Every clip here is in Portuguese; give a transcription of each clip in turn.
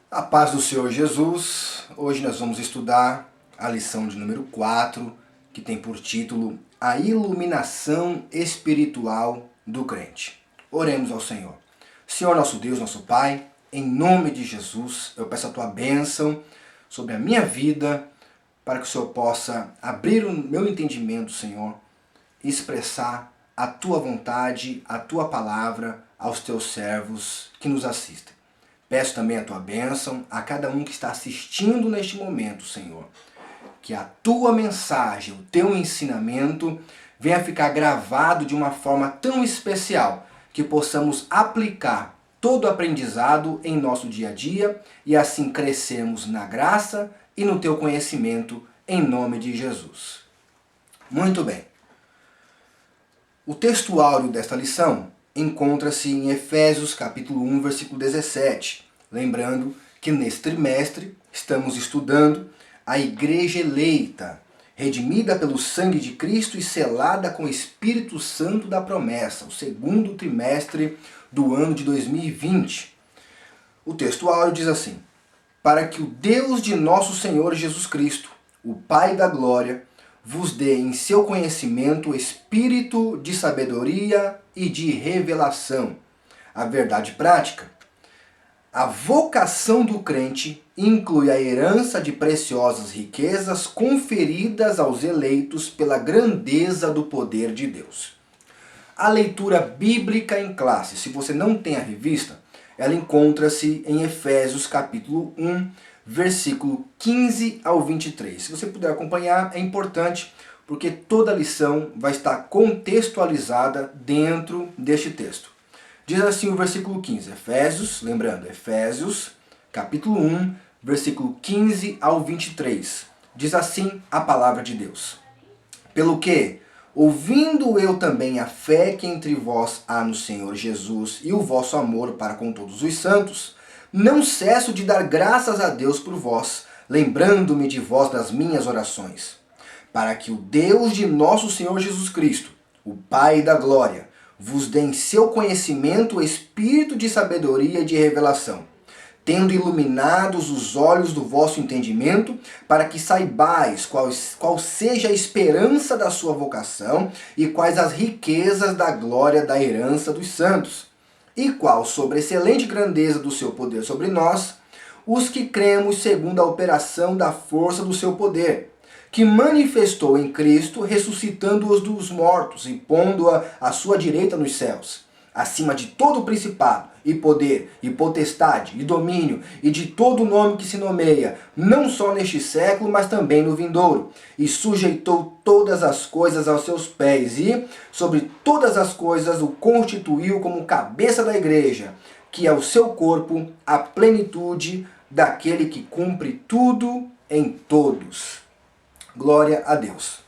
A paz do Senhor Jesus. Hoje nós vamos estudar a lição de número 4, que tem por título A Iluminação Espiritual do Crente. Oremos ao Senhor. Senhor nosso Deus, nosso Pai, em nome de Jesus, eu peço a Tua bênção sobre a minha vida, para que o Senhor possa abrir o meu entendimento, Senhor, e expressar a Tua vontade, a Tua palavra aos Teus servos que nos assistem. Peço também a Tua bênção a cada um que está assistindo neste momento, Senhor. Que a Tua mensagem, o Teu ensinamento venha ficar gravado de uma forma tão especial que possamos aplicar todo o aprendizado em nosso dia a dia e assim crescermos na graça e no Teu conhecimento em nome de Jesus. Muito bem. O texto áureo desta lição encontra-se em Efésios capítulo 1, versículo 17. Lembrando que neste trimestre estamos estudando a Igreja eleita, redimida pelo sangue de Cristo e selada com o Espírito Santo da promessa, o segundo trimestre do ano de 2020. O texto áureo diz assim: para que o Deus de nosso Senhor Jesus Cristo, o Pai da glória, vos dê em seu conhecimento espírito de sabedoria e de revelação. A verdade prática. A vocação do crente inclui a herança de preciosas riquezas conferidas aos eleitos pela grandeza do poder de Deus. A leitura bíblica em classe, se você não tem a revista, ela encontra-se em Efésios capítulo 1, versículo 15 ao 23. Se você puder acompanhar, é importante, porque toda a lição vai estar contextualizada dentro deste texto. Diz assim o versículo 15, Efésios, lembrando, Efésios, capítulo 1, versículo 15 ao 23. Diz assim a palavra de Deus. Pelo que, ouvindo eu também a fé que entre vós há no Senhor Jesus e o vosso amor para com todos os santos, não cesso de dar graças a Deus por vós, lembrando-me de vós nas minhas orações, para que o Deus de nosso Senhor Jesus Cristo, o Pai da glória, vos dê em seu conhecimento o espírito de sabedoria e de revelação, tendo iluminados os olhos do vosso entendimento, para que saibais qual seja a esperança da sua vocação e quais as riquezas da glória da herança dos santos, e qual sobreexcelente grandeza do seu poder sobre nós, os que cremos segundo a operação da força do seu poder, que manifestou em Cristo, ressuscitando-os dos mortos e pondo-a à sua direita nos céus, acima de todo principado, e poder, e potestade, e domínio, e de todo nome que se nomeia, não só neste século, mas também no vindouro, e sujeitou todas as coisas aos seus pés, e, sobre todas as coisas, o constituiu como cabeça da igreja, que é o seu corpo, a plenitude daquele que cumpre tudo em todos. Glória a Deus.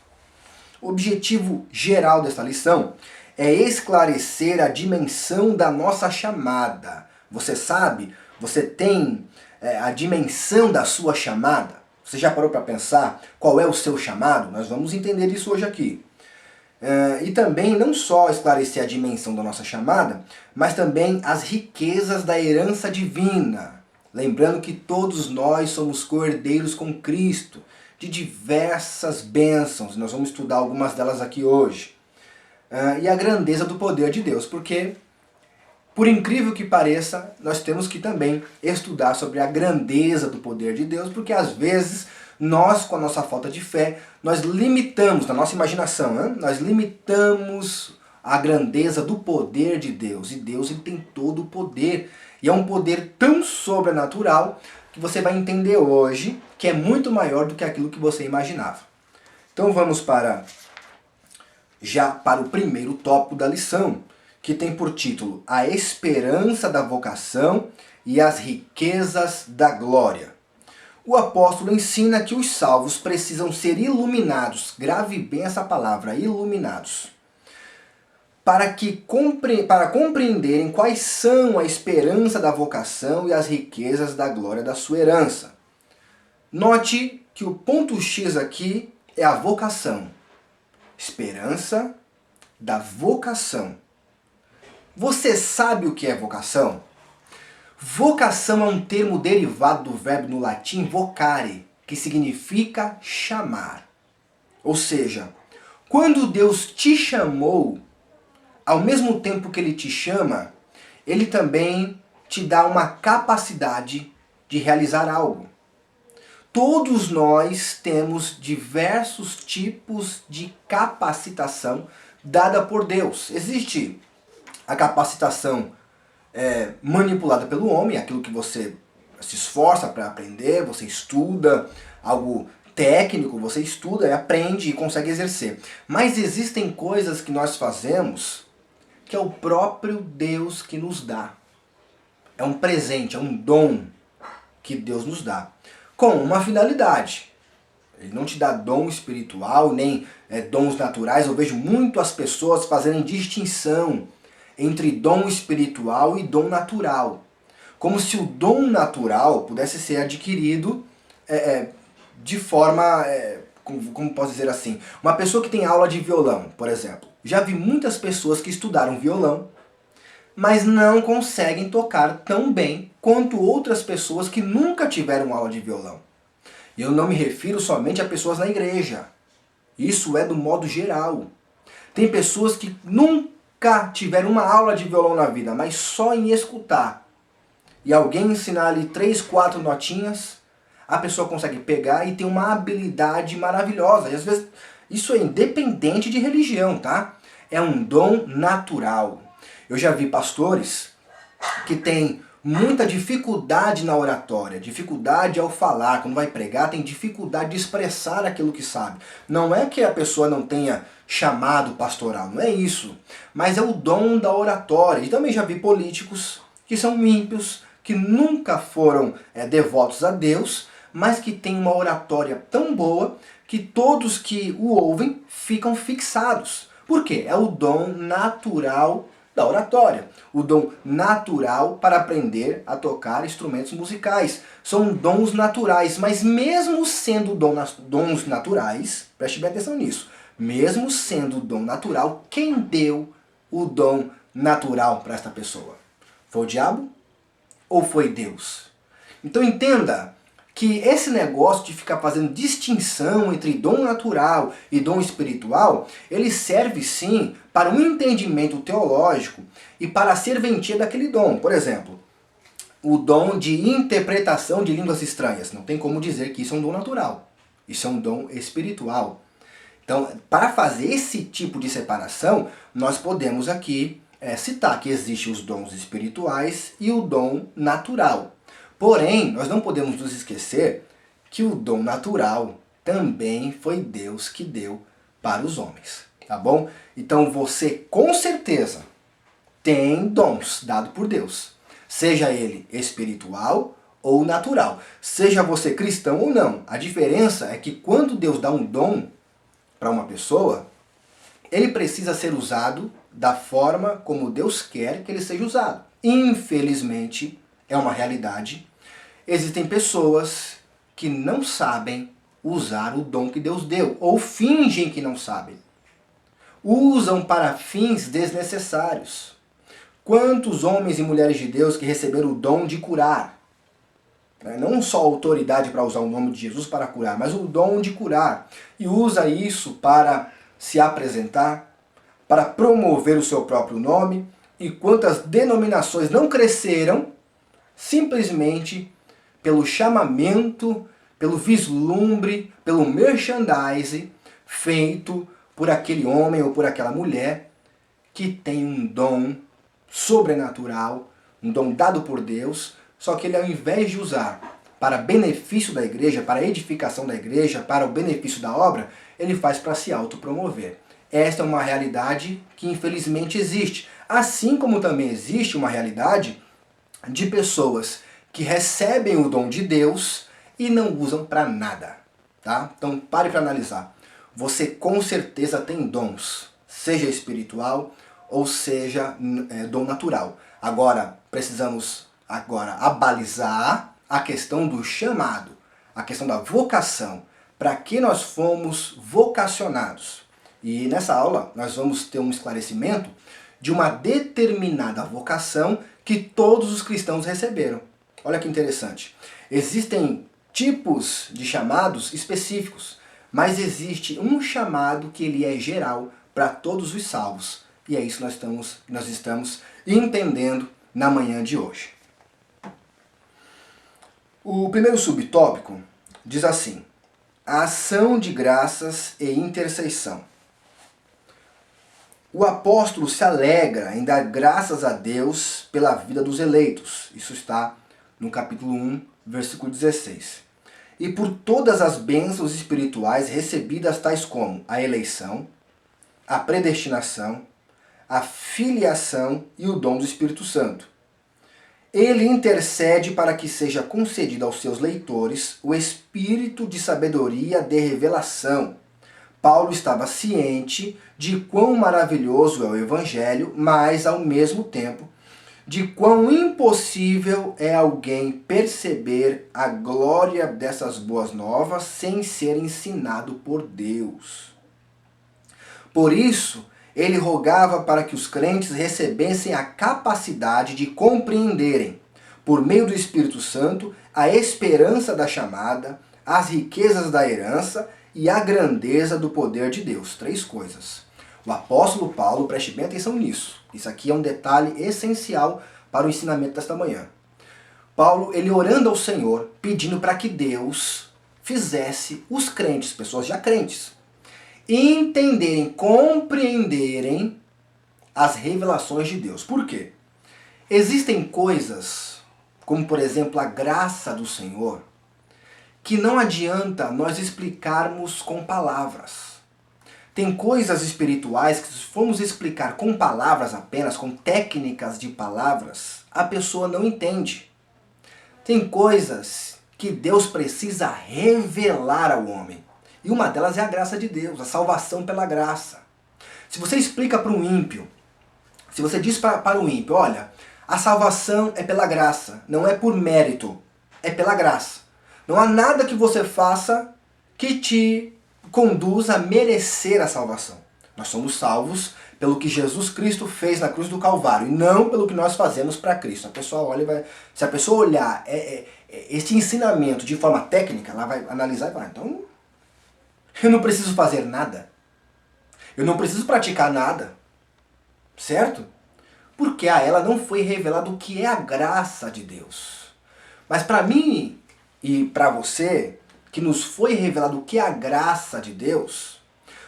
O objetivo geral desta lição é esclarecer a dimensão da nossa chamada. Você sabe? Você tem a dimensão da sua chamada? Você já parou para pensar qual é o seu chamado? Nós vamos entender isso hoje aqui. E também não só esclarecer a dimensão da nossa chamada, mas também as riquezas da herança divina. Lembrando que todos nós somos co-herdeiros com Cristo, de diversas bênçãos. Nós vamos estudar algumas delas aqui hoje. E a grandeza do poder de Deus, porque, por incrível que pareça, nós temos que também estudar sobre a grandeza do poder de Deus, porque às vezes nós, com a nossa falta de fé, nós limitamos, na nossa imaginação, nós limitamos a grandeza do poder de Deus. E Deus, ele tem todo o poder. E é um poder tão sobrenatural que você vai entender hoje que é muito maior do que aquilo que você imaginava. Então vamos para o primeiro tópico da lição, que tem por título A Esperança da Vocação e as Riquezas da Glória. O apóstolo ensina que os salvos precisam ser iluminados, grave bem essa palavra, iluminados, para compreenderem quais são a esperança da vocação e as riquezas da glória da sua herança. Note que o ponto X aqui é a vocação. Esperança da vocação. Você sabe o que é vocação? Vocação é um termo derivado do verbo no latim vocare, que significa chamar. Ou seja, quando Deus te chamou, ao mesmo tempo que Ele te chama, Ele também te dá uma capacidade de realizar algo. Todos nós temos diversos tipos de capacitação dada por Deus. Existe a capacitação manipulada pelo homem, aquilo que você se esforça para aprender, você estuda, algo técnico, você estuda, aprende e consegue exercer. Mas existem coisas que nós fazemos que é o próprio Deus que nos dá. É um presente, é um dom que Deus nos dá, com uma finalidade. Ele não te dá dom espiritual, nem dons naturais. Eu vejo muito as pessoas fazerem distinção entre dom espiritual e dom natural. Como se o dom natural pudesse ser adquirido de forma, como posso dizer assim, uma pessoa que tem aula de violão, por exemplo. Já vi muitas pessoas que estudaram violão, mas não conseguem tocar tão bem quanto outras pessoas que nunca tiveram aula de violão. E eu não me refiro somente a pessoas na igreja. Isso é do modo geral. Tem pessoas que nunca tiveram uma aula de violão na vida, mas só em escutar. E alguém ensinar ali 3, 4 notinhas, a pessoa consegue pegar e tem uma habilidade maravilhosa. E às vezes isso é independente de religião, tá? É um dom natural. Eu já vi pastores que têm muita dificuldade na oratória, dificuldade ao falar, quando vai pregar, tem dificuldade de expressar aquilo que sabe. Não é que a pessoa não tenha chamado pastoral, não é isso. Mas é o dom da oratória. E também já vi políticos que são ímpios, que nunca foram devotos a Deus, mas que têm uma oratória tão boa que todos que o ouvem ficam fixados. Por quê? É o dom natural da oratória. O dom natural para aprender a tocar instrumentos musicais. São dons naturais, mas mesmo sendo dons naturais, preste bem atenção nisso, mesmo sendo dom natural, quem deu o dom natural para esta pessoa? Foi o diabo ou foi Deus? Então entenda que esse negócio de ficar fazendo distinção entre dom natural e dom espiritual, ele serve sim para um entendimento teológico e para a serventia daquele dom. Por exemplo, o dom de interpretação de línguas estranhas. Não tem como dizer que isso é um dom natural. Isso é um dom espiritual. Então, para fazer esse tipo de separação, nós podemos aqui citar que existem os dons espirituais e o dom natural. Porém, nós não podemos nos esquecer que o dom natural também foi Deus que deu para os homens, tá bom? Então você com certeza tem dons dados por Deus, seja ele espiritual ou natural, seja você cristão ou não. A diferença é que quando Deus dá um dom para uma pessoa, ele precisa ser usado da forma como Deus quer que ele seja usado. Infelizmente, é uma realidade. Existem pessoas que não sabem usar o dom que Deus deu, ou fingem que não sabem. Usam para fins desnecessários. Quantos homens e mulheres de Deus que receberam o dom de curar? Não só a autoridade para usar o nome de Jesus para curar, mas o dom de curar. E usa isso para se apresentar, para promover o seu próprio nome. E quantas denominações não cresceram simplesmente pelo chamamento, pelo vislumbre, pelo merchandising feito por aquele homem ou por aquela mulher que tem um dom sobrenatural, um dom dado por Deus, só que ele ao invés de usar para benefício da igreja, para a edificação da igreja, para o benefício da obra, ele faz para se autopromover. Esta é uma realidade que infelizmente existe. Assim como também existe uma realidade de pessoas que recebem o dom de Deus e não usam para nada, tá? Então pare para analisar. Você com certeza tem dons, seja espiritual ou seja dom natural. Agora, precisamos abalizar a questão do chamado, a questão da vocação, para que nós fomos vocacionados. E nessa aula nós vamos ter um esclarecimento de uma determinada vocação que todos os cristãos receberam. Olha que interessante. Existem tipos de chamados específicos, mas existe um chamado que ele é geral para todos os salvos. E é isso que nós estamos entendendo na manhã de hoje. O primeiro subtópico diz assim: a ação de graças e intercessão. O apóstolo se alegra em dar graças a Deus pela vida dos eleitos. Isso está no capítulo 1, versículo 16. E por todas as bênçãos espirituais recebidas, tais como a eleição, a predestinação, a filiação e o dom do Espírito Santo. Ele intercede para que seja concedido aos seus leitores o espírito de sabedoria de revelação. Paulo estava ciente de quão maravilhoso é o Evangelho, mas, ao mesmo tempo, de quão impossível é alguém perceber a glória dessas boas novas sem ser ensinado por Deus. Por isso, ele rogava para que os crentes recebessem a capacidade de compreenderem, por meio do Espírito Santo, a esperança da chamada, as riquezas da herança e a grandeza do poder de Deus. 3 coisas. O apóstolo Paulo, preste bem atenção nisso. Isso aqui é um detalhe essencial para o ensinamento desta manhã. Paulo, ele orando ao Senhor, pedindo para que Deus fizesse os crentes, pessoas já crentes, entenderem, compreenderem as revelações de Deus. Por quê? Existem coisas, como por exemplo a graça do Senhor, que não adianta nós explicarmos com palavras. Tem coisas espirituais que, se formos explicar com palavras apenas, com técnicas de palavras, a pessoa não entende. Tem coisas que Deus precisa revelar ao homem. E uma delas é a graça de Deus, a salvação pela graça. Se você explica para um ímpio, se você diz para um ímpio, olha, a salvação é pela graça, não é por mérito, é pela graça. Não há nada que você faça que te conduza a merecer a salvação. Nós somos salvos pelo que Jesus Cristo fez na cruz do Calvário, e não pelo que nós fazemos para Cristo. A pessoa olha e vai, se a pessoa olhar esse ensinamento de forma técnica, ela vai analisar e vai, então eu não preciso fazer nada. Eu não preciso praticar nada. Certo? Porque a ela não foi revelado o que é a graça de Deus. Mas para mim e para você, que nos foi revelado o que é a graça de Deus,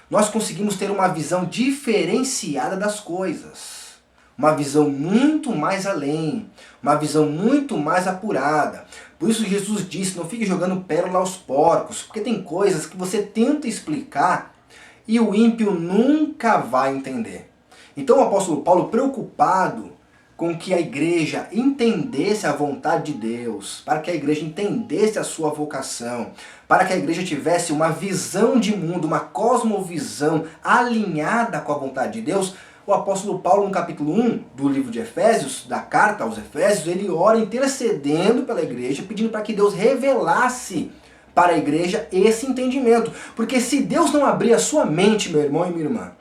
nós conseguimos ter uma visão diferenciada das coisas. Uma visão muito mais além, uma visão muito mais apurada. Por isso Jesus disse, não fique jogando pérola aos porcos, porque tem coisas que você tenta explicar e o ímpio nunca vai entender. Então o apóstolo Paulo, preocupado com que a igreja entendesse a vontade de Deus, para que a igreja entendesse a sua vocação, para que a igreja tivesse uma visão de mundo, uma cosmovisão alinhada com a vontade de Deus, o apóstolo Paulo, no capítulo 1 do livro de Efésios, da carta aos Efésios, ele ora intercedendo pela igreja, pedindo para que Deus revelasse para a igreja esse entendimento. Porque se Deus não abrir a sua mente, meu irmão e minha irmã,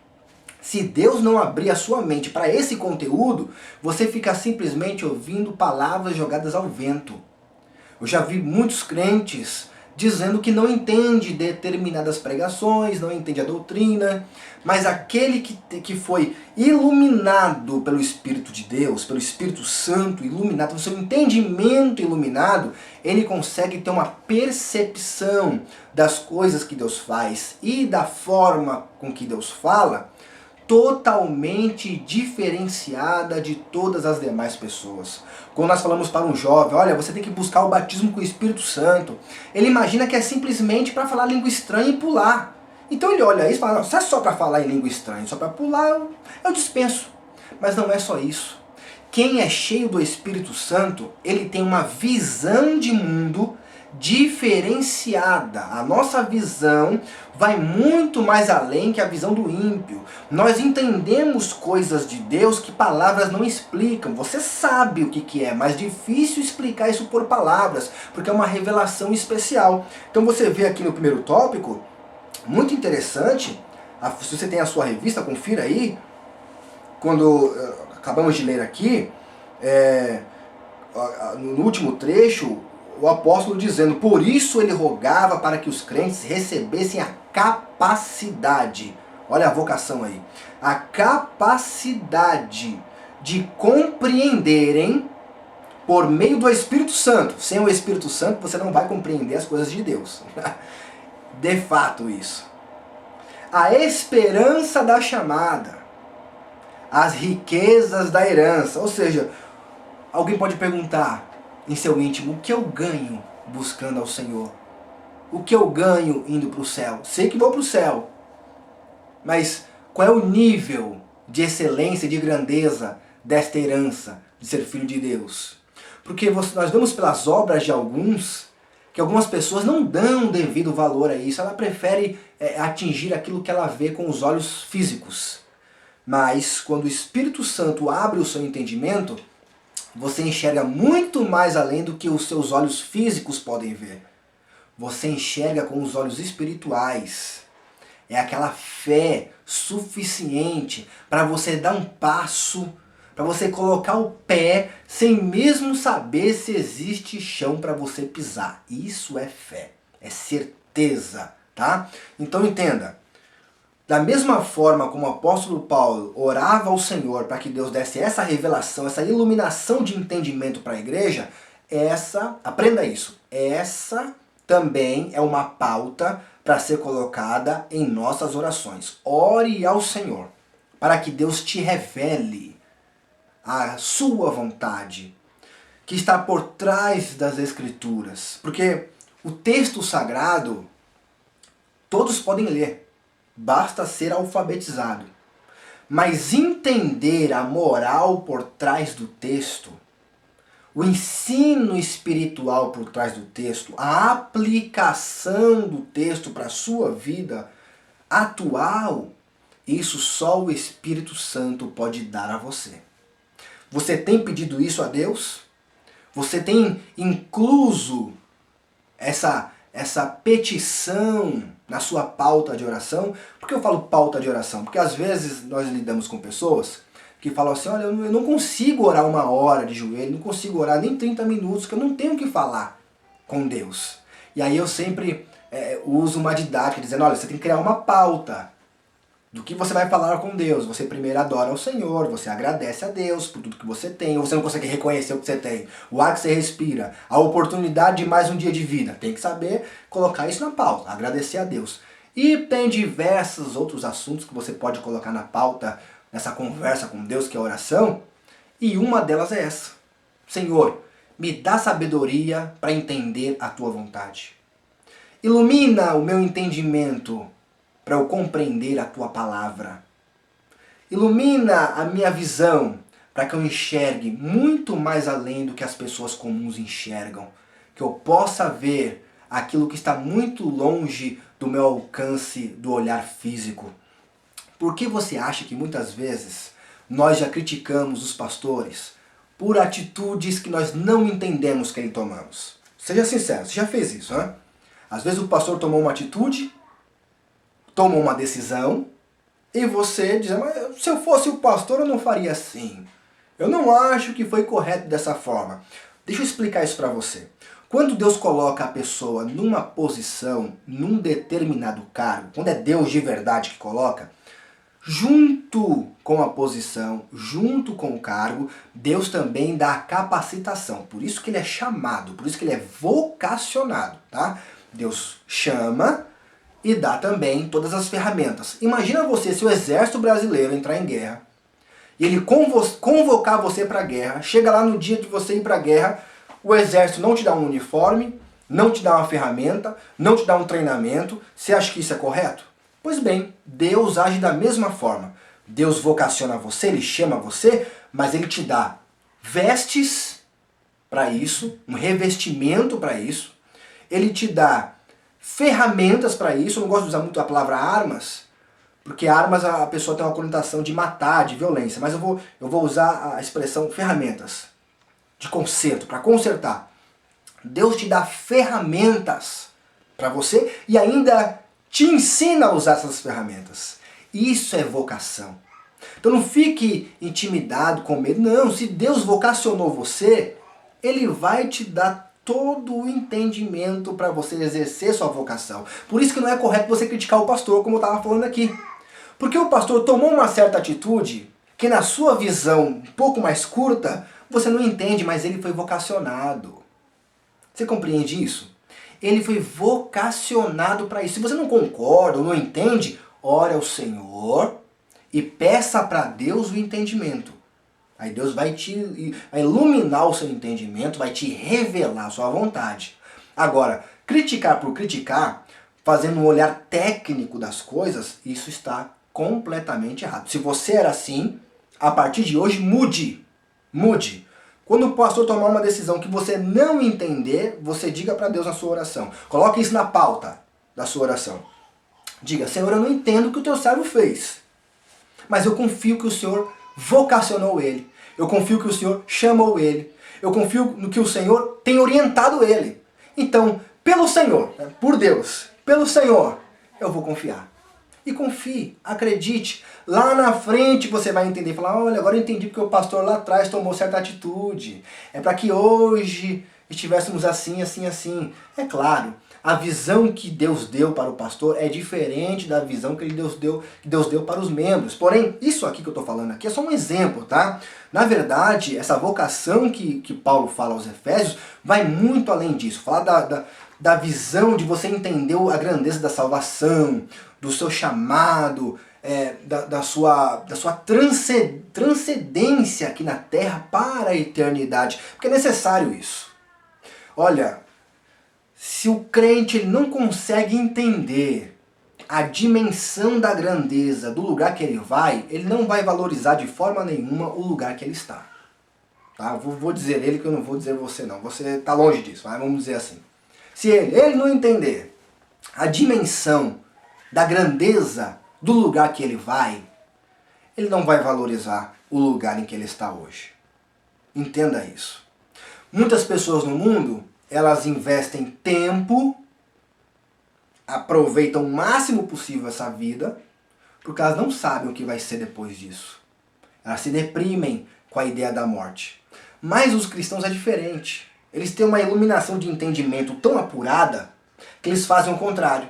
se Deus não abrir a sua mente para esse conteúdo, você fica simplesmente ouvindo palavras jogadas ao vento. Eu já vi muitos crentes dizendo que não entende determinadas pregações, não entende a doutrina, mas aquele que foi iluminado pelo Espírito de Deus, pelo Espírito Santo, iluminado, pelo seu entendimento iluminado, ele consegue ter uma percepção das coisas que Deus faz e da forma com que Deus fala, totalmente diferenciada de todas as demais pessoas. Quando nós falamos para um jovem, olha, você tem que buscar o batismo com o Espírito Santo, ele imagina que é simplesmente para falar língua estranha e pular. Então ele olha isso e fala, se é só para falar em língua estranha, só para pular, eu dispenso. Mas não é só isso. Quem é cheio do Espírito Santo, ele tem uma visão de mundo diferenciada. A nossa visão vai muito mais além que a visão do ímpio. Nós entendemos coisas de Deus que palavras não explicam. Você sabe o que é, mas difícil explicar isso por palavras, porque é uma revelação especial. Então você vê aqui no primeiro tópico, muito interessante, se você tem a sua revista, confira aí, quando acabamos de ler aqui, no último trecho, o apóstolo dizendo, por isso ele rogava para que os crentes recebessem a capacidade, olha a vocação aí, a capacidade de compreenderem por meio do Espírito Santo. Sem o Espírito Santo você não vai compreender as coisas de Deus. De fato isso. A esperança da chamada, as riquezas da herança, ou seja, alguém pode perguntar em seu íntimo, o que eu ganho buscando ao Senhor? O que eu ganho indo para o céu? Sei que vou para o céu, mas qual é o nível de excelência e de grandeza desta herança de ser filho de Deus? Porque nós vemos pelas obras de alguns, que algumas pessoas não dão devido valor a isso, ela prefere atingir aquilo que ela vê com os olhos físicos. Mas quando o Espírito Santo abre o seu entendimento, você enxerga muito mais além do que os seus olhos físicos podem ver. Você enxerga com os olhos espirituais. É aquela fé suficiente para você dar um passo, para você colocar o pé sem mesmo saber se existe chão para você pisar. Isso é fé, é certeza, tá? Então entenda. Da mesma forma como o apóstolo Paulo orava ao Senhor para que Deus desse essa revelação, essa iluminação de entendimento para a igreja, aprenda isso, essa também é uma pauta para ser colocada em nossas orações. Ore ao Senhor para que Deus te revele a sua vontade, que está por trás das Escrituras. Porque o texto sagrado, todos podem ler. Basta ser alfabetizado. Mas entender a moral por trás do texto, o ensino espiritual por trás do texto, a aplicação do texto para a sua vida atual, isso só o Espírito Santo pode dar a você. Você tem pedido isso a Deus? Você tem incluso essa petição na sua pauta de oração? Por que eu falo pauta de oração? Porque às vezes nós lidamos com pessoas que falam assim, olha, eu não consigo orar 1 hora de joelho, não consigo orar nem 30 minutos, que eu não tenho o que falar com Deus. E aí eu sempre uso uma didática dizendo, olha, você tem que criar uma pauta do que você vai falar com Deus. Você primeiro adora ao Senhor, você agradece a Deus por tudo que você tem, ou você não consegue reconhecer o que você tem, o ar que você respira, a oportunidade de mais um dia de vida. Tem que saber colocar isso na pauta, agradecer a Deus. E tem diversos outros assuntos que você pode colocar na pauta, nessa conversa com Deus, que é a oração, e uma delas é essa. Senhor, me dá sabedoria para entender a Tua vontade. Ilumina o meu entendimento para eu compreender a Tua palavra. Ilumina a minha visão para que eu enxergue muito mais além do que as pessoas comuns enxergam. Que eu possa ver aquilo que está muito longe do meu alcance do olhar físico. Por que você acha que muitas vezes nós já criticamos os pastores por atitudes que nós não entendemos que tomamos? Seja sincero, você já fez isso, né? Às vezes o pastor tomou uma atitude, tomou uma decisão, e você diz, mas se eu fosse o pastor eu não faria assim. Eu não acho que foi correto dessa forma. Deixa eu explicar isso para você. Quando Deus coloca a pessoa numa posição, num determinado cargo, quando é Deus de verdade que coloca, junto com a posição, junto com o cargo, Deus também dá a capacitação. Por isso que ele é chamado, por isso que ele é vocacionado, tá? Deus chama e dá também todas as ferramentas. Imagina você, se o exército brasileiro entrar em guerra, e ele convocar você para a guerra, chega lá no dia de você ir para a guerra, o exército não te dá um uniforme, não te dá uma ferramenta, não te dá um treinamento. Você acha que isso é correto? Pois bem, Deus age da mesma forma. Deus vocaciona você, Ele chama você, mas Ele te dá vestes para isso, um revestimento para isso. Ele te dá ferramentas para isso. Eu não gosto de usar muito a palavra armas, porque armas a pessoa tem uma conotação de matar, de violência, mas eu vou usar a expressão ferramentas, de conserto, para consertar. Deus te dá ferramentas para você e ainda te ensina a usar essas ferramentas. Isso é vocação. Então não fique intimidado, com medo. Não, se Deus vocacionou você, Ele vai te dar todo o entendimento para você exercer sua vocação. Por isso que não é correto você criticar o pastor, como eu estava falando aqui. Porque o pastor tomou uma certa atitude que na sua visão um pouco mais curta, você não entende, mas ele foi vocacionado. Você compreende isso? Ele foi vocacionado para isso. Se você não concorda ou não entende, ore ao Senhor e peça para Deus o entendimento. Aí Deus vai iluminar o seu entendimento, vai te revelar a sua vontade. Agora, criticar por criticar, fazendo um olhar técnico das coisas, isso está completamente errado. Se você era assim, a partir de hoje mude. Mude. Quando o pastor tomar uma decisão que você não entender, você diga para Deus na sua oração. Coloque isso na pauta da sua oração. Diga, Senhor, eu não entendo o que o teu servo fez, mas eu confio que o Senhor vocacionou ele. Eu confio que o Senhor chamou ele. Eu confio no que o Senhor tem orientado ele. Então, pelo Senhor, por Deus, pelo Senhor, eu vou confiar. E confie, acredite. Lá na frente você vai entender e falar, olha, agora eu entendi porque o pastor lá atrás tomou certa atitude. É para que hoje estivéssemos assim, assim, assim. É claro, a visão que Deus deu para o pastor é diferente da visão que Deus deu para os membros. Porém, isso aqui que eu estou falando aqui é só um exemplo, tá? Na verdade, essa vocação que Paulo fala aos Efésios vai muito além disso. Fala da visão de você entender a grandeza da salvação, do seu chamado, da sua transcendência aqui na terra para a eternidade. Porque é necessário isso. Olha, se o crente ele não consegue entender a dimensão da grandeza do lugar que ele não vai valorizar de forma nenhuma o lugar que ele está. Tá? Vou dizer ele que eu não vou dizer você não. Você está longe disso, mas vamos dizer assim. Se ele não entender a dimensão da grandeza do lugar que ele não vai valorizar o lugar em que ele está hoje. Entenda isso. Muitas pessoas no mundo, elas investem tempo, aproveitam o máximo possível essa vida, porque elas não sabem o que vai ser depois disso. Elas se deprimem com a ideia da morte. Mas os cristãos é diferente. Eles têm uma iluminação de entendimento tão apurada que eles fazem o contrário.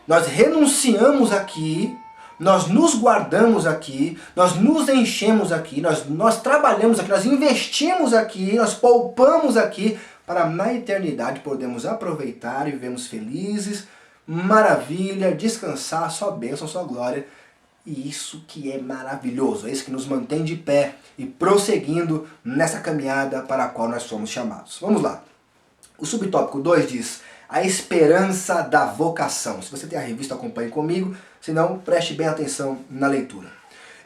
Nós renunciamos aqui, nós nos guardamos aqui, nós nos enchemos aqui, nós trabalhamos aqui, nós investimos aqui, nós poupamos aqui, para na eternidade podermos aproveitar e vivemos felizes, maravilha, descansar, só bênção, só glória. E isso que é maravilhoso, é isso que nos mantém de pé e prosseguindo nessa caminhada para a qual nós somos chamados. Vamos lá. O subtópico 2 diz, a esperança da vocação. Se você tem a revista, acompanhe comigo, senão preste bem atenção na leitura.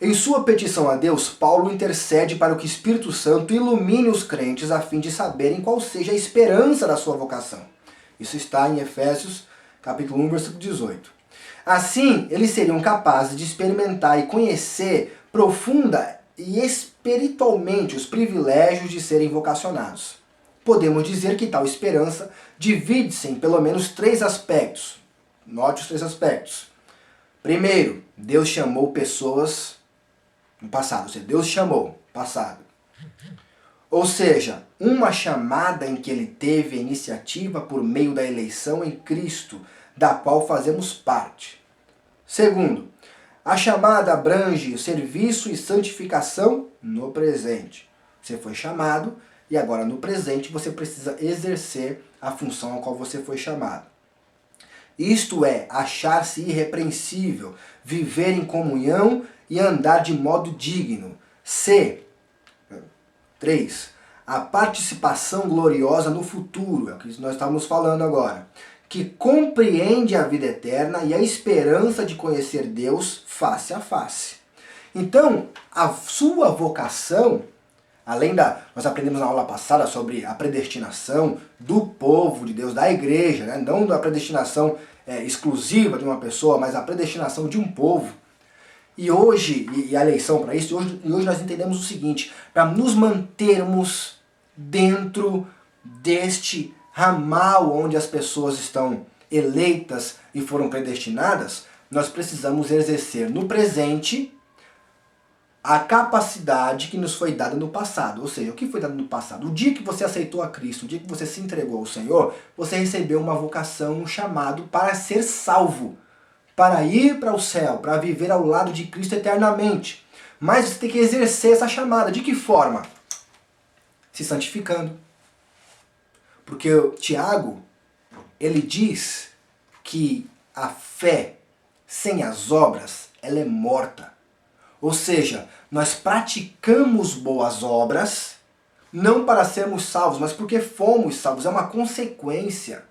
Em sua petição a Deus, Paulo intercede para que o Espírito Santo ilumine os crentes a fim de saberem qual seja a esperança da sua vocação. Isso está em Efésios, capítulo 1, versículo 18. Assim, eles seriam capazes de experimentar e conhecer profunda e espiritualmente os privilégios de serem vocacionados. Podemos dizer que tal esperança divide-se em pelo menos 3 aspectos. Note os 3 aspectos. Primeiro, Deus chamou pessoas no passado. Ou seja, Deus chamou, passado. Ou seja, uma chamada em que ele teve a iniciativa por meio da eleição em Cristo, da qual fazemos parte. Segundo, a chamada abrange o serviço e santificação no presente. Você foi chamado e agora no presente você precisa exercer a função a qual você foi chamado. Isto é, achar-se irrepreensível, viver em comunhão e andar de modo digno. 3. A participação gloriosa no futuro, é o que nós estamos falando agora, que compreende a vida eterna e a esperança de conhecer Deus face a face. Então, a sua vocação, nós aprendemos na aula passada sobre a predestinação do povo de Deus, da igreja, né? Não da predestinação exclusiva de uma pessoa, mas a predestinação de um povo. E hoje, e a eleição para isso, hoje nós entendemos o seguinte, para nos mantermos dentro deste ramal onde as pessoas estão eleitas e foram predestinadas, nós precisamos exercer no presente a capacidade que nos foi dada no passado. Ou seja, o que foi dado no passado? O dia que você aceitou a Cristo, o dia que você se entregou ao Senhor, você recebeu uma vocação, um chamado para ser salvo, para ir para o céu, para viver ao lado de Cristo eternamente. Mas você tem que exercer essa chamada. De que forma? Se santificando. Porque o Tiago, ele diz que a fé sem as obras, ela é morta. Ou seja, nós praticamos boas obras, não para sermos salvos, mas porque fomos salvos. É uma consequência,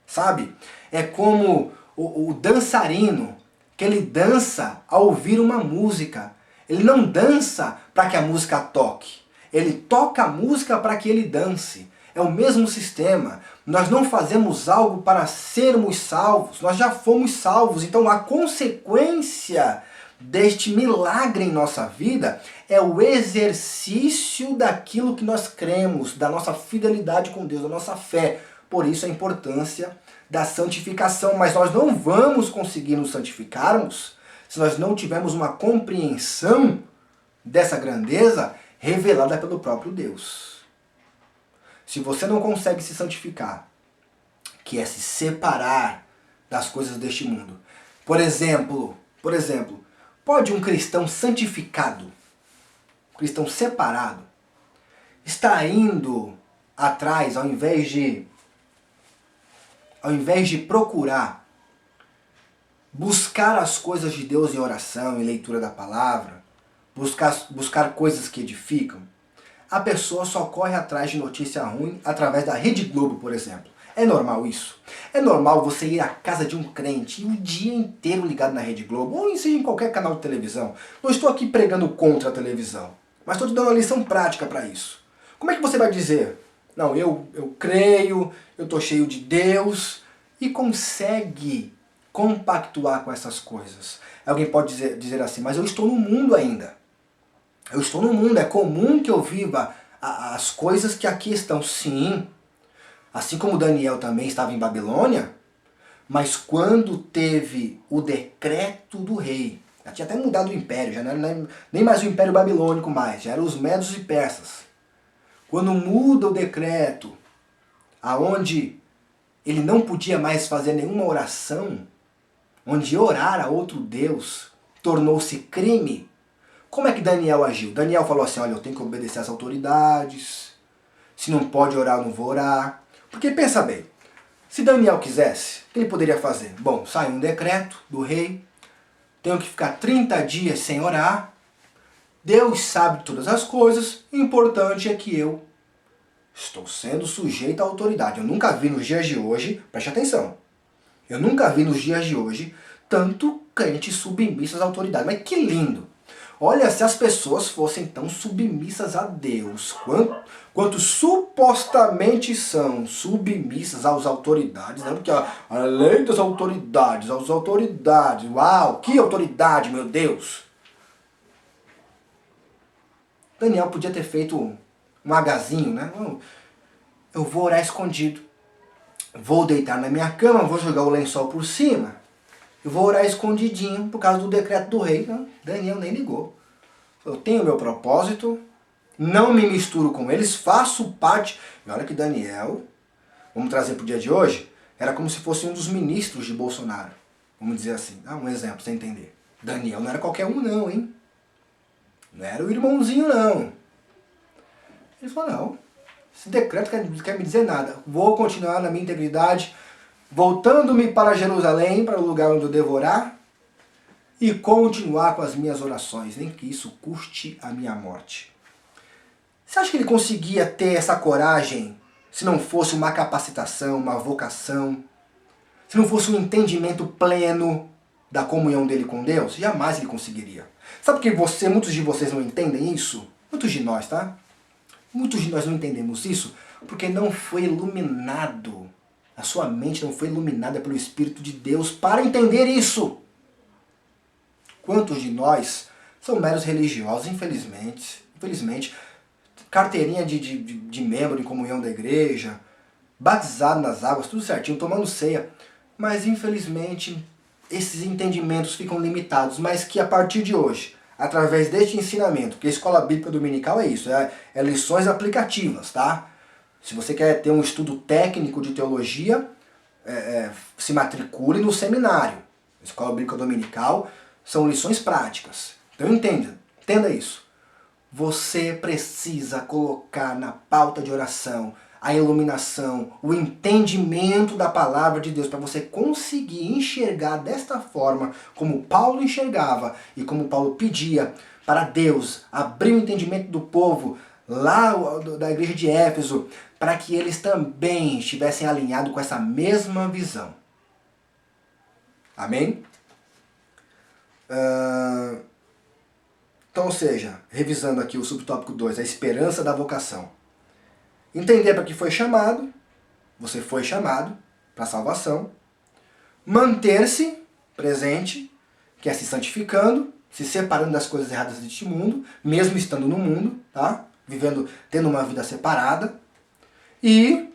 sabe? É como o dançarino, que ele dança ao ouvir uma música. Ele não dança para que a música toque. Ele toca a música para que ele dance. É o mesmo sistema. Nós não fazemos algo para sermos salvos. Nós já fomos salvos. Então a consequência deste milagre em nossa vida é o exercício daquilo que nós cremos, da nossa fidelidade com Deus, da nossa fé. Por isso a importância da santificação. Mas nós não vamos conseguir nos santificarmos se nós não tivermos uma compreensão dessa grandeza revelada pelo próprio Deus. Se você não consegue se santificar, que é se separar das coisas deste mundo. Por exemplo, pode um cristão santificado, um cristão separado, estar indo atrás, ao invés de procurar, buscar as coisas de Deus em oração, em leitura da palavra, buscar coisas que edificam, a pessoa só corre atrás de notícia ruim através da Rede Globo, por exemplo. É normal isso? É normal você ir à casa de um crente e o dia inteiro ligado na Rede Globo, ou seja em qualquer canal de televisão. Não estou aqui pregando contra a televisão, mas estou te dando uma lição prática para isso. Como é que você vai dizer, não, eu creio, eu estou cheio de Deus, e consegue compactuar com essas coisas? Alguém pode dizer assim, mas eu estou no mundo ainda. Eu estou no mundo, é comum que eu viva as coisas que aqui estão. Sim, assim como Daniel também estava em Babilônia, mas quando teve o decreto do rei, já tinha até mudado o império, já não era nem mais o Império Babilônico mais, já eram os Medos e Persas. Quando muda o decreto, aonde ele não podia mais fazer nenhuma oração, onde orar a outro Deus tornou-se crime, como é que Daniel agiu? Daniel falou assim, olha, eu tenho que obedecer às autoridades, se não pode orar, eu não vou orar. Porque pensa bem, se Daniel quisesse, o que ele poderia fazer? Bom, sai um decreto do rei, tenho que ficar 30 dias sem orar, Deus sabe todas as coisas, o importante é que eu estou sendo sujeito à autoridade. Eu nunca vi nos dias de hoje, preste atenção, eu nunca vi nos dias de hoje tanto crente submisso às autoridades. Mas que lindo! Olha, se as pessoas fossem tão submissas a Deus, quanto supostamente são submissas às autoridades, né? Porque além das autoridades, as autoridades, uau, que autoridade, meu Deus! Daniel podia ter feito um agazinho, né? Eu vou orar escondido, vou deitar na minha cama, vou jogar o lençol por cima, eu vou orar escondidinho por causa do decreto do rei. Não, Daniel nem ligou. Eu tenho meu propósito, não me misturo com eles, faço parte. E olha que Daniel, vamos trazer para o dia de hoje, era como se fosse um dos ministros de Bolsonaro. Vamos dizer assim, um exemplo para você entender. Daniel não era qualquer um não, hein? Não era o irmãozinho não. Ele falou, não, esse decreto quer me dizer nada. Vou continuar na minha integridade, voltando-me para Jerusalém, para o lugar onde eu devo orar, e continuar com as minhas orações, nem que isso custe a minha morte. Você acha que ele conseguia ter essa coragem se não fosse uma capacitação, uma vocação, se não fosse um entendimento pleno da comunhão dele com Deus? Jamais ele conseguiria. Sabe por que muitos de vocês não entendem isso? Muitos de nós, tá? Muitos de nós não entendemos isso porque não foi iluminado. A sua mente não foi iluminada pelo Espírito de Deus para entender isso. Quantos de nós são meros religiosos, infelizmente, carteirinha de membro em comunhão da igreja, batizado nas águas, tudo certinho, tomando ceia, mas infelizmente esses entendimentos ficam limitados, mas que a partir de hoje, através deste ensinamento, porque a escola bíblica dominical é isso, é lições aplicativas, tá? Se você quer ter um estudo técnico de teologia, se matricule no seminário. A escola bíblica dominical são lições práticas. Então entenda isso. Você precisa colocar na pauta de oração a iluminação, o entendimento da palavra de Deus, para você conseguir enxergar desta forma, como Paulo enxergava e como Paulo pedia para Deus abrir o entendimento do povo lá da igreja de Éfeso, para que eles também estivessem alinhados com essa mesma visão. Amém? Então, ou seja, revisando aqui o subtópico 2, a esperança da vocação. Entender para que foi chamado, você foi chamado para a salvação. Manter-se presente, que é se santificando, se separando das coisas erradas deste mundo, mesmo estando no mundo, tá? Tendo uma vida separada. E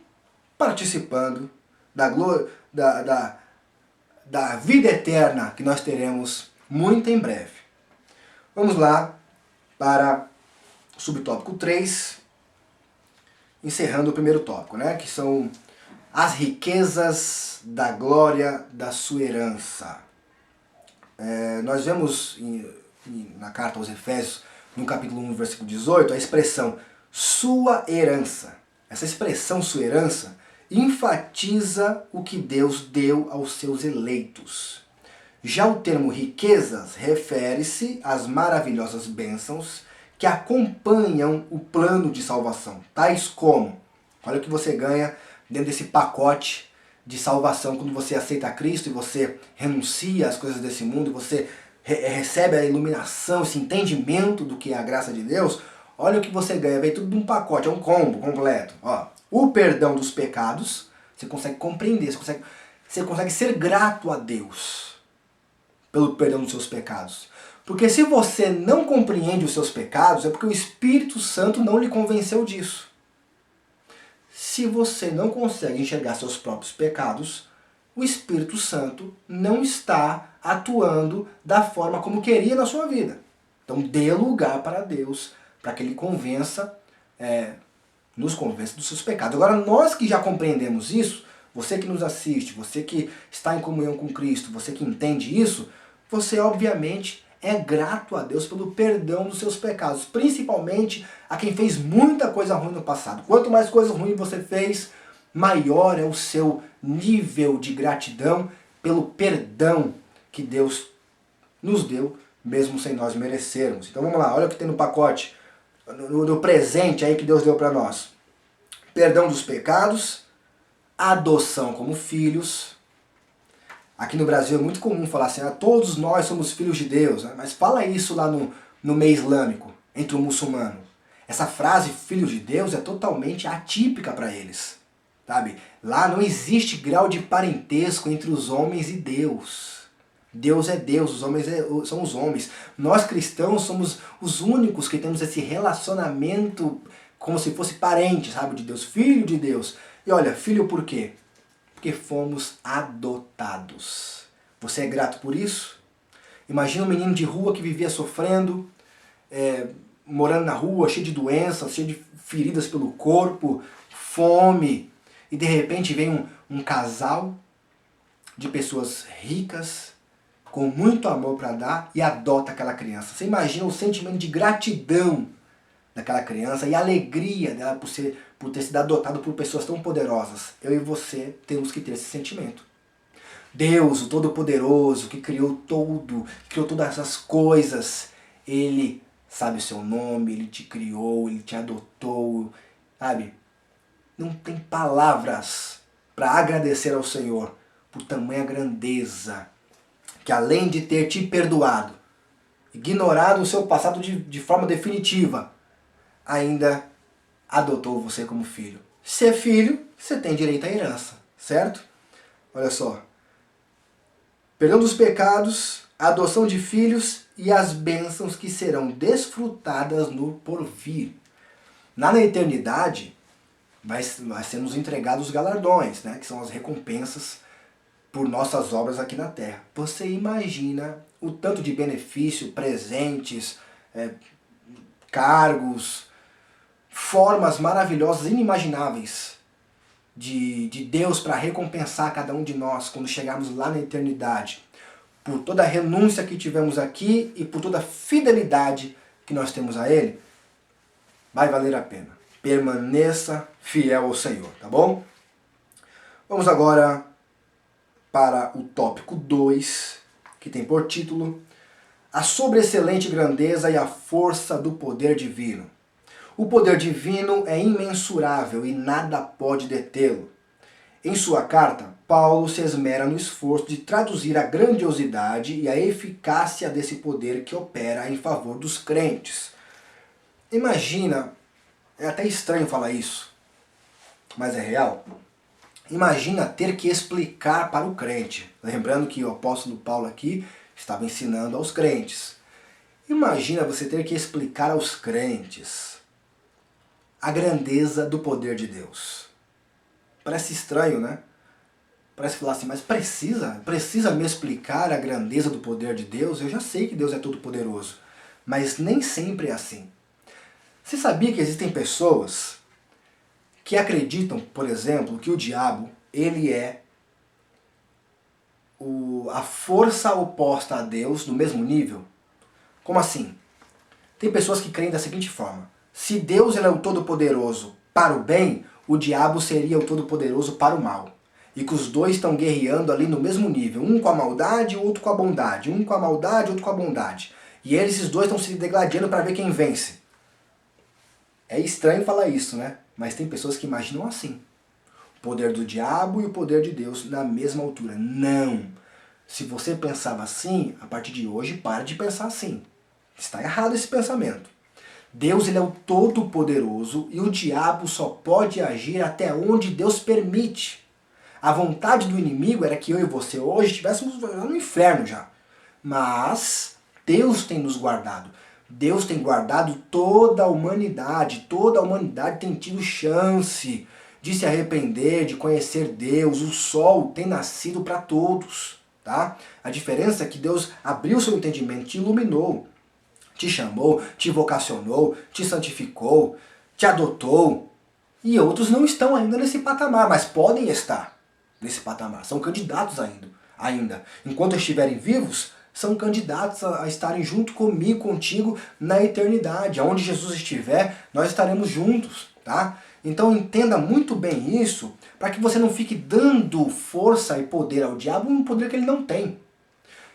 participando da vida eterna que nós teremos muito em breve. Vamos lá para o subtópico 3, encerrando o primeiro tópico, né? Que são as riquezas da glória da sua herança. Nós vemos na carta aos Efésios, no capítulo 1, versículo 18, a expressão sua herança. Essa expressão sua herança enfatiza o que Deus deu aos seus eleitos. Já o termo riquezas refere-se às maravilhosas bênçãos que acompanham o plano de salvação, tais como, olha o que você ganha dentro desse pacote de salvação quando você aceita Cristo e você renuncia às coisas desse mundo, você recebe a iluminação, esse entendimento do que é a graça de Deus. Olha o que você ganha, vem tudo num pacote, é um combo completo. Ó, o perdão dos pecados, você consegue compreender, você consegue ser grato a Deus pelo perdão dos seus pecados. Porque se você não compreende os seus pecados, é porque o Espírito Santo não lhe convenceu disso. Se você não consegue enxergar seus próprios pecados, o Espírito Santo não está atuando da forma como queria na sua vida. Então dê lugar para Deus, para que Ele nos convença dos seus pecados. Agora, nós que já compreendemos isso, você que nos assiste, você que está em comunhão com Cristo, você que entende isso, você obviamente é grato a Deus pelo perdão dos seus pecados, principalmente a quem fez muita coisa ruim no passado. Quanto mais coisa ruim você fez, maior é o seu nível de gratidão pelo perdão que Deus nos deu, mesmo sem nós merecermos. Então vamos lá, olha o que tem no pacote, no presente aí que Deus deu para nós. Perdão dos pecados, adoção como filhos. Aqui no Brasil é muito comum falar assim, todos nós somos filhos de Deus, né? Mas fala isso lá no meio islâmico, entre o muçulmano. Essa frase, filhos de Deus, é totalmente atípica para eles. Sabe? Lá não existe grau de parentesco entre os homens e Deus. Deus é Deus, os homens são os homens. Nós cristãos somos os únicos que temos esse relacionamento como se fosse parente, sabe, de Deus, filho de Deus. E olha, filho por quê? Porque fomos adotados. Você é grato por isso? Imagina um menino de rua que vivia sofrendo, morando na rua, cheio de doenças, cheio de feridas pelo corpo, fome, e de repente vem um casal de pessoas ricas, com muito amor para dar, e adota aquela criança. Você imagina o sentimento de gratidão daquela criança e a alegria dela por ter sido adotado por pessoas tão poderosas. Eu e você temos que ter esse sentimento. Deus, o Todo-Poderoso, que criou tudo, criou todas as coisas, Ele sabe o seu nome, Ele te criou, Ele te adotou, sabe? Não tem palavras para agradecer ao Senhor por tamanha grandeza, que além de ter te perdoado, ignorado o seu passado de forma definitiva, ainda adotou você como filho. Se é filho, você tem direito à herança, certo? Olha só. Perdão dos pecados, a adoção de filhos e as bênçãos que serão desfrutadas no porvir. Na eternidade, vai ser nos entregados os galardões, né? Que são as recompensas por nossas obras aqui na Terra. Você imagina o tanto de benefício, presentes, cargos, formas maravilhosas, inimagináveis de Deus para recompensar cada um de nós quando chegarmos lá na eternidade, por toda a renúncia que tivemos aqui e por toda a fidelidade que nós temos a Ele. Vai valer a pena. Permaneça fiel ao Senhor, tá bom? Vamos agora para o tópico 2, que tem por título A sobreexcelente grandeza e a força do poder divino. O poder divino é imensurável e nada pode detê-lo. Em sua carta, Paulo se esmera no esforço de traduzir a grandiosidade e a eficácia desse poder que opera em favor dos crentes. Imagina, é até estranho falar isso, mas é real. Imagina ter que explicar para o crente, lembrando que o apóstolo Paulo aqui estava ensinando aos crentes. Imagina você ter que explicar aos crentes a grandeza do poder de Deus. Parece estranho, né? Parece falar assim, mas precisa me explicar a grandeza do poder de Deus? Eu já sei que Deus é todo poderoso, mas nem sempre é assim. Você sabia que existem pessoas que acreditam, por exemplo, que o diabo, ele é a força oposta a Deus no mesmo nível? Como assim? Tem pessoas que creem da seguinte forma: se Deus ele é o todo-poderoso para o bem, o diabo seria o todo-poderoso para o mal. E que os dois estão guerreando ali no mesmo nível, um com a maldade e o outro com a bondade, um com a maldade e outro com a bondade. E esses dois estão se degladiando para ver quem vence. É estranho falar isso, né? Mas tem pessoas que imaginam assim. O poder do diabo e o poder de Deus na mesma altura. Não! Se você pensava assim, a partir de hoje, pare de pensar assim. Está errado esse pensamento. Deus ele é o todo-poderoso e o diabo só pode agir até onde Deus permite. A vontade do inimigo era que eu e você hoje estivéssemos no inferno já. Mas Deus tem nos guardado. Deus tem guardado toda a humanidade. Toda a humanidade tem tido chance de se arrepender, de conhecer Deus. O sol tem nascido para todos. Tá? A diferença é que Deus abriu seu entendimento, te iluminou, te chamou, te vocacionou, te santificou, te adotou. E outros não estão ainda nesse patamar, mas podem estar nesse patamar. São candidatos ainda. Enquanto estiverem vivos, são candidatos a estarem junto comigo, contigo, na eternidade. Aonde Jesus estiver, nós estaremos juntos, tá? Então entenda muito bem isso, para que você não fique dando força e poder ao diabo, um poder que ele não tem.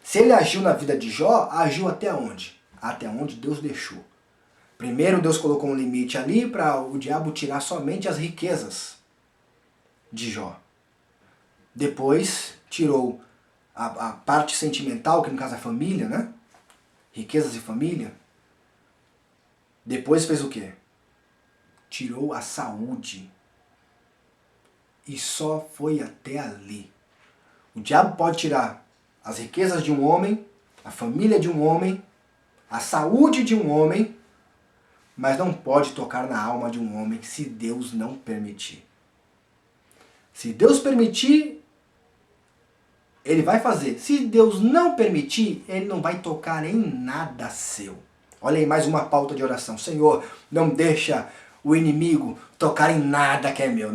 Se ele agiu na vida de Jó, agiu até onde? Até onde Deus deixou. Primeiro Deus colocou um limite ali para o diabo tirar somente as riquezas de Jó. Depois tirou a parte sentimental, que no caso é a família, né? Riquezas e família. Depois fez o quê? Tirou a saúde. E só foi até ali. O diabo pode tirar as riquezas de um homem, a família de um homem, a saúde de um homem, mas não pode tocar na alma de um homem se Deus não permitir. Se Deus permitir, ele vai fazer. Se Deus não permitir, ele não vai tocar em nada seu. Olha aí mais uma pauta de oração. Senhor, não deixa o inimigo tocar em nada que é meu.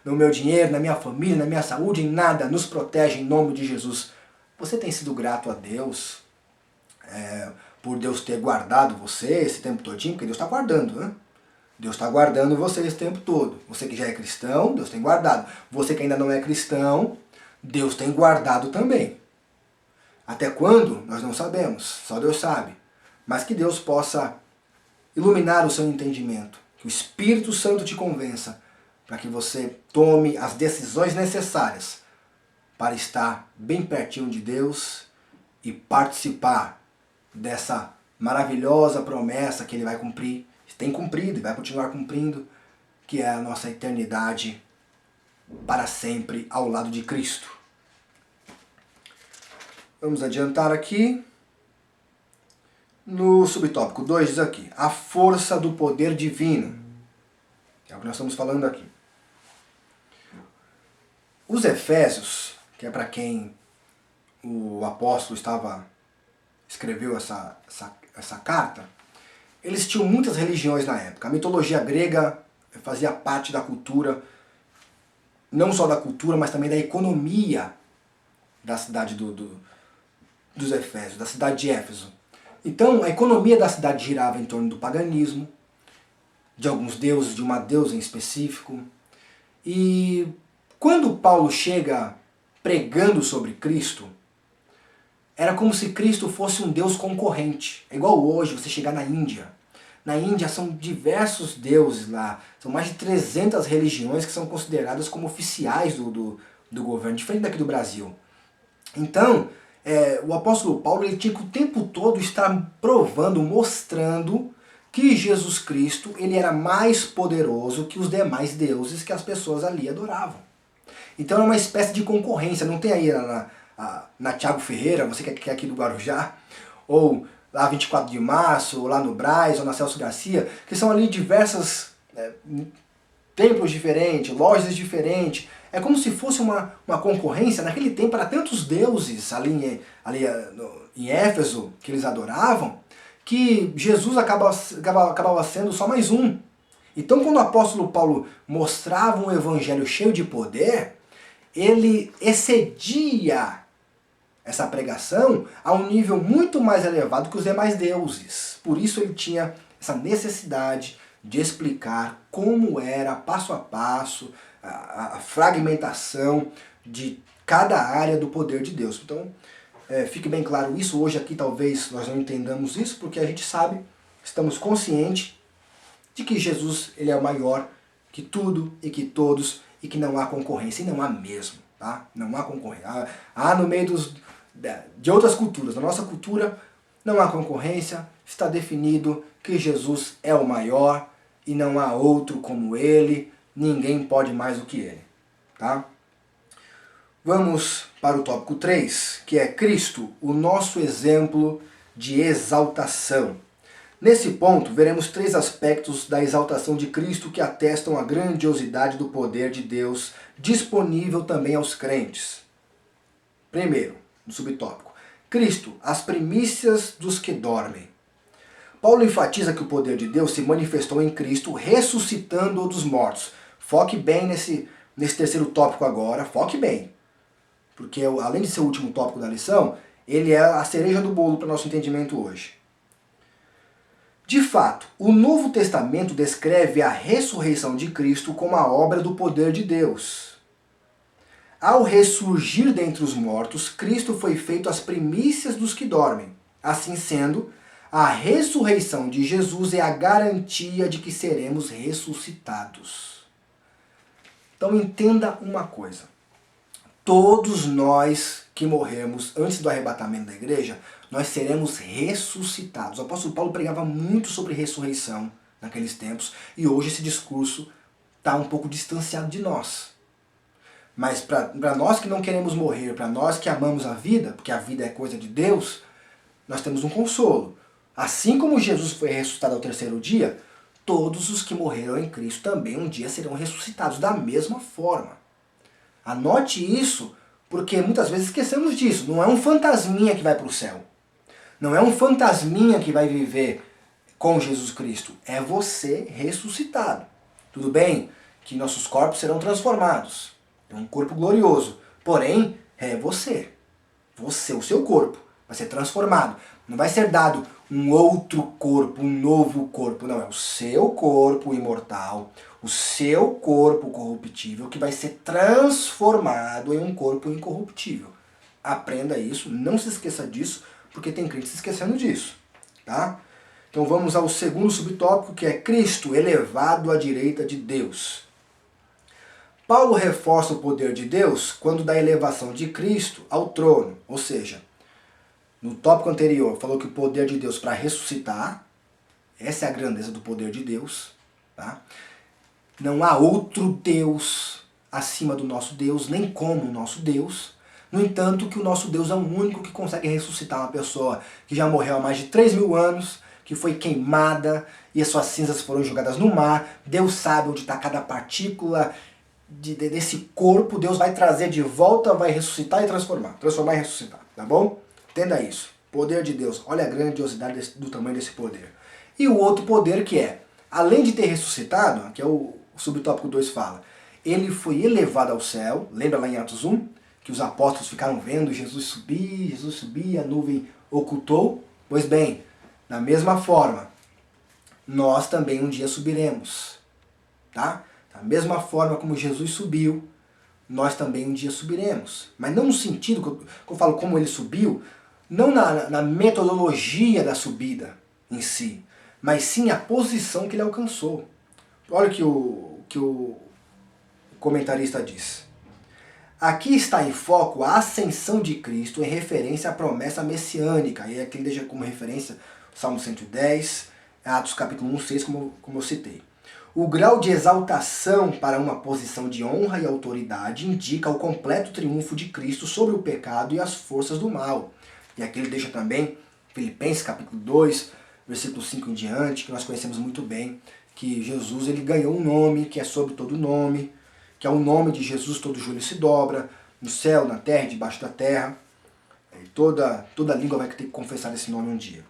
No meu dinheiro, na minha família, na minha saúde, em nada. Nos protege em nome de Jesus. Você tem sido grato a Deus por Deus ter guardado você esse tempo todinho? Porque Deus está guardando, né? Deus está guardando você esse tempo todo. Você que já é cristão, Deus tem guardado. Você que ainda não é cristão, Deus tem guardado também. Até quando? Nós não sabemos. Só Deus sabe. Mas que Deus possa iluminar o seu entendimento. Que o Espírito Santo te convença para que você tome as decisões necessárias para estar bem pertinho de Deus e participar dessa maravilhosa promessa que Ele vai cumprir, tem cumprido e vai continuar cumprindo, que é a nossa eternidade para sempre ao lado de Cristo. Vamos adiantar aqui. No subtópico 2 diz aqui, a força do poder divino. É o que nós estamos falando aqui. Os Efésios, que é para quem o apóstolo escreveu essa carta, eles tinham muitas religiões na época. A mitologia grega fazia parte da cultura, não só da cultura, mas também da economia da cidade dos Efésios, da cidade de Éfeso. Então, a economia da cidade girava em torno do paganismo, de alguns deuses, de uma deusa em específico. E quando Paulo chega pregando sobre Cristo, era como se Cristo fosse um deus concorrente. É igual hoje você chegar na Índia. Na Índia são diversos deuses lá, são mais de 300 religiões que são consideradas como oficiais do governo, diferente daqui do Brasil. Então, o apóstolo Paulo ele tinha que o tempo todo estar provando, mostrando que Jesus Cristo ele era mais poderoso que os demais deuses que as pessoas ali adoravam. Então é uma espécie de concorrência, não tem aí na Thiago Ferreira, você que é aqui do Guarujá, ou lá 24 de março, ou lá no Brás, ou na Celso Garcia, que são ali diversas templos diferentes, lojas diferentes. É como se fosse uma concorrência. Naquele tempo era tantos deuses ali em Éfeso que eles adoravam, que Jesus acabava sendo só mais um. Então quando o apóstolo Paulo mostrava um evangelho cheio de poder, ele excedia essa pregação a um nível muito mais elevado que os demais deuses. Por isso ele tinha essa necessidade de explicar como era, passo a passo, a fragmentação de cada área do poder de Deus. Então, fique bem claro isso. Hoje aqui talvez nós não entendamos isso, porque a gente sabe, estamos conscientes de que Jesus ele é o maior que tudo e que todos, e que não há concorrência, e não há mesmo. Tá? Não há concorrência. Há no meio de outras culturas. Na nossa cultura não há concorrência, está definido que Jesus é o maior e não há outro como ele, ninguém pode mais do que ele. Tá? Vamos para o tópico 3, que é Cristo, o nosso exemplo de exaltação. Nesse ponto, veremos 3 aspectos da exaltação de Cristo que atestam a grandiosidade do poder de Deus disponível também aos crentes. Primeiro, no subtópico, Cristo, as primícias dos que dormem. Paulo enfatiza que o poder de Deus se manifestou em Cristo ressuscitando-o dos mortos. Foque bem nesse terceiro tópico agora, foque bem. Porque além de ser o último tópico da lição, ele é a cereja do bolo para o nosso entendimento hoje. De fato, o Novo Testamento descreve a ressurreição de Cristo como a obra do poder de Deus. Ao ressurgir dentre os mortos, Cristo foi feito as primícias dos que dormem. Assim sendo, a ressurreição de Jesus é a garantia de que seremos ressuscitados. Então entenda uma coisa. Todos nós que morremos antes do arrebatamento da igreja, nós seremos ressuscitados. O apóstolo Paulo pregava muito sobre ressurreição naqueles tempos, e hoje esse discurso está um pouco distanciado de nós. Mas para nós que não queremos morrer, para nós que amamos a vida, porque a vida é coisa de Deus, nós temos um consolo. Assim como Jesus foi ressuscitado ao terceiro dia, todos os que morreram em Cristo também um dia serão ressuscitados da mesma forma. Anote isso, porque muitas vezes esquecemos disso. Não é um fantasminha que vai para o céu. Não é um fantasminha que vai viver com Jesus Cristo. É você ressuscitado. Tudo bem que nossos corpos serão transformados. É um corpo glorioso. Porém, é você. Você, o seu corpo, vai ser transformado. Não vai ser dado um outro corpo, um novo corpo. Não, é o seu corpo imortal, o seu corpo corruptível que vai ser transformado em um corpo incorruptível. Aprenda isso, não se esqueça disso, porque tem crente se esquecendo disso. Tá? Então vamos ao segundo subtópico, que é Cristo elevado à direita de Deus. Paulo reforça o poder de Deus quando dá a elevação de Cristo ao trono, ou seja, no tópico anterior falou que o poder de Deus para ressuscitar, essa é a grandeza do poder de Deus, tá? Não há outro Deus acima do nosso Deus, nem como o nosso Deus. No entanto, que o nosso Deus é o único que consegue ressuscitar uma pessoa que já morreu há mais de 3.000 anos, que foi queimada e as suas cinzas foram jogadas no mar. Deus sabe onde está cada partícula desse corpo, Deus vai trazer de volta, vai ressuscitar e transformar. Transformar e ressuscitar, tá bom? Entenda isso. Poder de Deus. Olha a grandiosidade do tamanho desse poder. E o outro poder que é, além de ter ressuscitado, que é o subtópico 2 fala, ele foi elevado ao céu, lembra lá em Atos 1? Que os apóstolos ficaram vendo Jesus subia, a nuvem ocultou. Pois bem, da mesma forma, nós também um dia subiremos, tá? Da mesma forma como Jesus subiu, nós também um dia subiremos. Mas não no sentido, que eu falo como ele subiu, não na metodologia da subida em si, mas sim a posição que ele alcançou. Olha o que o comentarista diz. Aqui está em foco a ascensão de Cristo em referência à promessa messiânica. E aqui ele deixa como referência Salmo 110, Atos capítulo 1, 6, como eu citei. O grau de exaltação para uma posição de honra e autoridade indica o completo triunfo de Cristo sobre o pecado e as forças do mal. E aqui ele deixa também Filipenses capítulo 2, versículo 5 em diante, que nós conhecemos muito bem, que Jesus ele ganhou um nome que é sobre todo nome, que é o nome de Jesus, todo joelho se dobra, no céu, na terra, debaixo da terra. E toda língua vai ter que confessar esse nome um dia.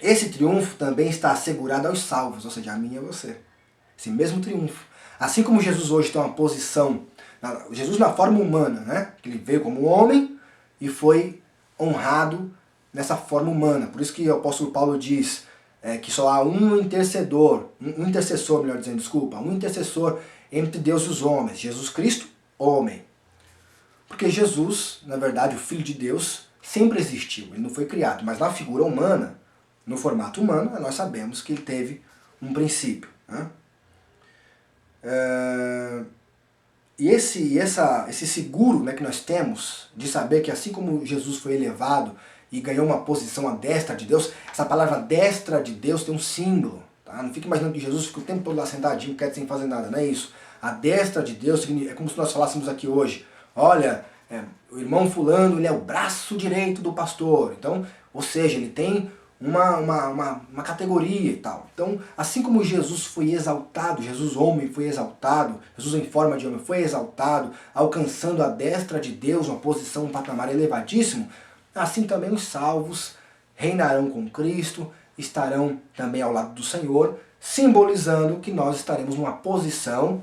Esse triunfo também está assegurado aos salvos, ou seja, a mim e a você. Esse mesmo triunfo. Assim como Jesus hoje tem uma posição, Jesus na forma humana, né? Ele veio como homem e foi honrado nessa forma humana. Por isso que o apóstolo Paulo diz que só há um intercessor, um intercessor entre Deus e os homens. Jesus Cristo, homem. Porque Jesus, na verdade, o Filho de Deus, sempre existiu. Ele não foi criado. Mas na figura humana, no formato humano, nós sabemos que ele teve um princípio. Né? E esse seguro, né, que nós temos de saber que assim como Jesus foi elevado e ganhou uma posição à destra de Deus, essa palavra destra de Deus tem um símbolo. Tá? Não fique imaginando que Jesus fica o tempo todo lá sentadinho, quieto, sem fazer nada. Não é isso. A destra de Deus é como se nós falássemos aqui hoje. Olha, o irmão fulano, ele é o braço direito do pastor. Então, ou seja, ele tem uma categoria e tal. Então, assim como Jesus foi exaltado, Jesus homem foi exaltado, Jesus em forma de homem foi exaltado, alcançando a destra de Deus, uma posição, um patamar elevadíssimo, assim também os salvos reinarão com Cristo, estarão também ao lado do Senhor, simbolizando que nós estaremos numa posição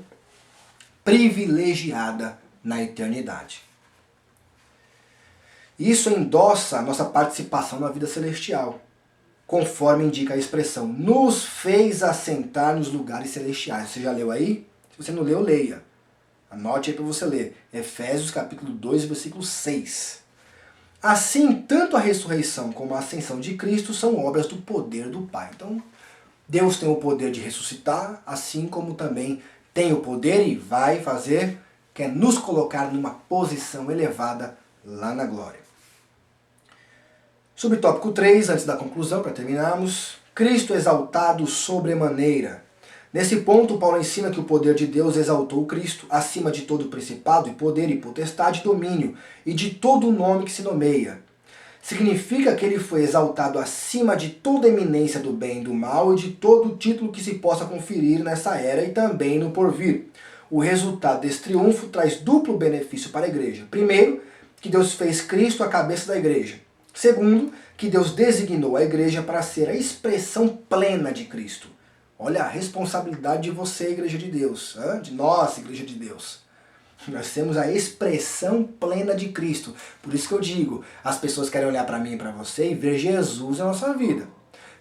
privilegiada na eternidade. Isso endossa a nossa participação na vida celestial, conforme indica a expressão, nos fez assentar nos lugares celestiais. Você já leu aí? Se você não leu, leia. Anote aí para você ler. Efésios capítulo 2, versículo 6. Assim, tanto a ressurreição como a ascensão de Cristo são obras do poder do Pai. Então, Deus tem o poder de ressuscitar, assim como também tem o poder e vai fazer, que é nos colocar numa posição elevada lá na glória. Subtópico 3, antes da conclusão, para terminarmos, Cristo exaltado sobremaneira. Nesse ponto, Paulo ensina que o poder de Deus exaltou Cristo acima de todo principado e poder e potestade e domínio, e de todo nome que se nomeia. Significa que ele foi exaltado acima de toda eminência do bem e do mal e de todo título que se possa conferir nessa era e também no porvir. O resultado desse triunfo traz duplo benefício para a igreja. Primeiro, que Deus fez Cristo a cabeça da igreja. Segundo, que Deus designou a igreja para ser a expressão plena de Cristo. Olha a responsabilidade de você, igreja de Deus, de nós, igreja de Deus. Nós temos a expressão plena de Cristo. Por isso que eu digo, as pessoas querem olhar para mim e para você e ver Jesus na nossa vida.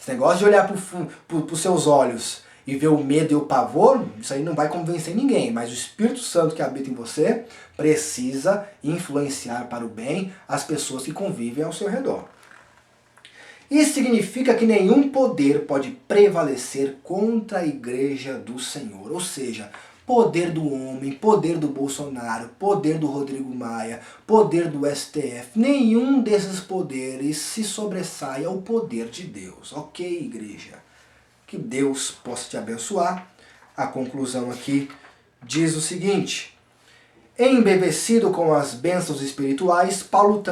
Esse negócio de olhar para os seus olhos e ver o medo e o pavor, isso aí não vai convencer ninguém. Mas o Espírito Santo que habita em você precisa influenciar para o bem as pessoas que convivem ao seu redor. Isso significa que nenhum poder pode prevalecer contra a igreja do Senhor. Ou seja, poder do homem, poder do Bolsonaro, poder do Rodrigo Maia, poder do STF, nenhum desses poderes se sobressai ao poder de Deus. Ok, igreja? Que Deus possa te abençoar. A conclusão aqui diz o seguinte: embevecido com as bênçãos espirituais, Paulo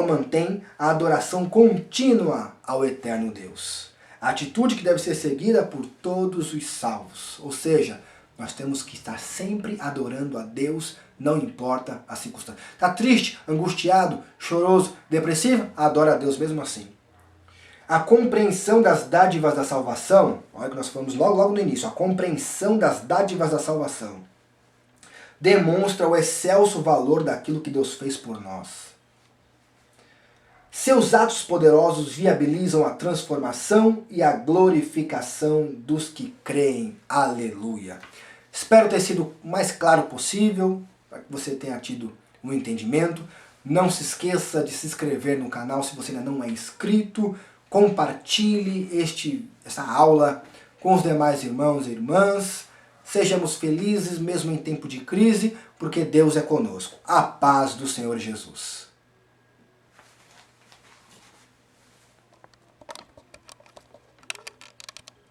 mantém a adoração contínua ao eterno Deus. A atitude que deve ser seguida por todos os salvos. Ou seja, Nós temos que estar sempre adorando a Deus, não importa a circunstância. Está triste, angustiado, choroso, depressivo? Adora a Deus mesmo assim. A compreensão das dádivas da salvação, olha que nós falamos logo no início, a compreensão das dádivas da salvação demonstra o excelso valor daquilo que Deus fez por nós. Seus atos poderosos viabilizam a transformação e a glorificação dos que creem. Aleluia! Espero ter sido o mais claro possível, para que você tenha tido um entendimento. Não se esqueça de se inscrever no canal se você ainda não é inscrito. Compartilhe essa aula com os demais irmãos e irmãs. Sejamos felizes mesmo em tempo de crise, porque Deus é conosco. A paz do Senhor Jesus.